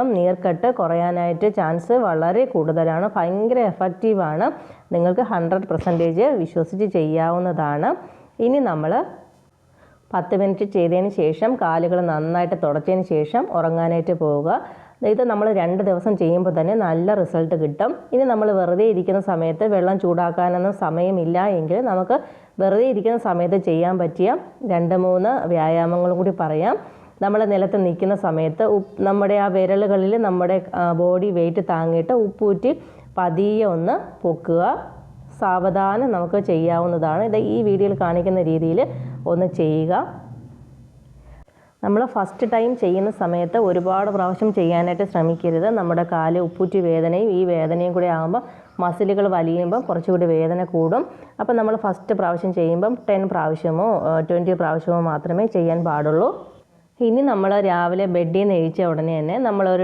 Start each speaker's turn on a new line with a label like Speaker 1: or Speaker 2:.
Speaker 1: നീർക്കെട്ട് കുറയാനായിട്ട് ചാൻസ് വളരെ കൂടുതലാണ്. ഭയങ്കര എഫക്റ്റീവാണ്. നിങ്ങൾക്ക് 100% വിശ്വസിച്ച് ചെയ്യാവുന്നതാണ്. ഇനി നമ്മൾ 10 മിനിറ്റ് ചെയ്തതിന് ശേഷം കാലുകൾ നന്നായിട്ട് തുടച്ചതിന് ശേഷം ഉറങ്ങാനായിട്ട് പോവുക. ഇത് നമ്മൾ 2 ദിവസം ചെയ്യുമ്പോൾ തന്നെ നല്ല റിസൾട്ട് കിട്ടും. ഇനി നമ്മൾ വെറുതെ ഇരിക്കുന്ന സമയത്ത് വെള്ളം ചൂടാക്കാനൊന്നും സമയമില്ല എങ്കിൽ നമുക്ക് വെറുതെ ഇരിക്കുന്ന സമയത്ത് ചെയ്യാൻ പറ്റിയ 2-3 വ്യായാമങ്ങളും കൂടി പറയാം. നമ്മൾ നിലത്ത് നിൽക്കുന്ന സമയത്ത് നമ്മുടെ ആ വിരലുകളിൽ നമ്മുടെ ബോഡി വെയിറ്റ് താങ്ങിയിട്ട് ഉപ്പൂറ്റി പതിയെ ഒന്ന് പൊക്കുക. സാവധാനം നമുക്ക് ചെയ്യാവുന്നതാണ്. ഇത് ഈ വീഡിയോയിൽ കാണിക്കുന്ന രീതിയിൽ ഒന്ന് ചെയ്യുക. നമ്മൾ ഫസ്റ്റ് ടൈം ചെയ്യുന്ന സമയത്ത് ഒരുപാട് പ്രാവശ്യം ചെയ്യാനായിട്ട് ശ്രമിക്കരുത്. നമ്മുടെ കാല് ഉപ്പൂറ്റി വേദനയും ഈ വേദനയും കൂടി ആകുമ്പോൾ മസിലുകൾ വലിയുമ്പോൾ കുറച്ചുകൂടി വേദന കൂടും. അപ്പോൾ നമ്മൾ ഫസ്റ്റ് പ്രാവശ്യം ചെയ്യുമ്പം 10 പ്രാവശ്യമോ 20 പ്രാവശ്യമോ മാത്രമേ ചെയ്യാൻ പാടുള്ളൂ. ഇനി നമ്മൾ രാവിലെ ബെഡിൽ നിന്ന് എഴുന്നേറ്റ ഉടനെ തന്നെ നമ്മളൊരു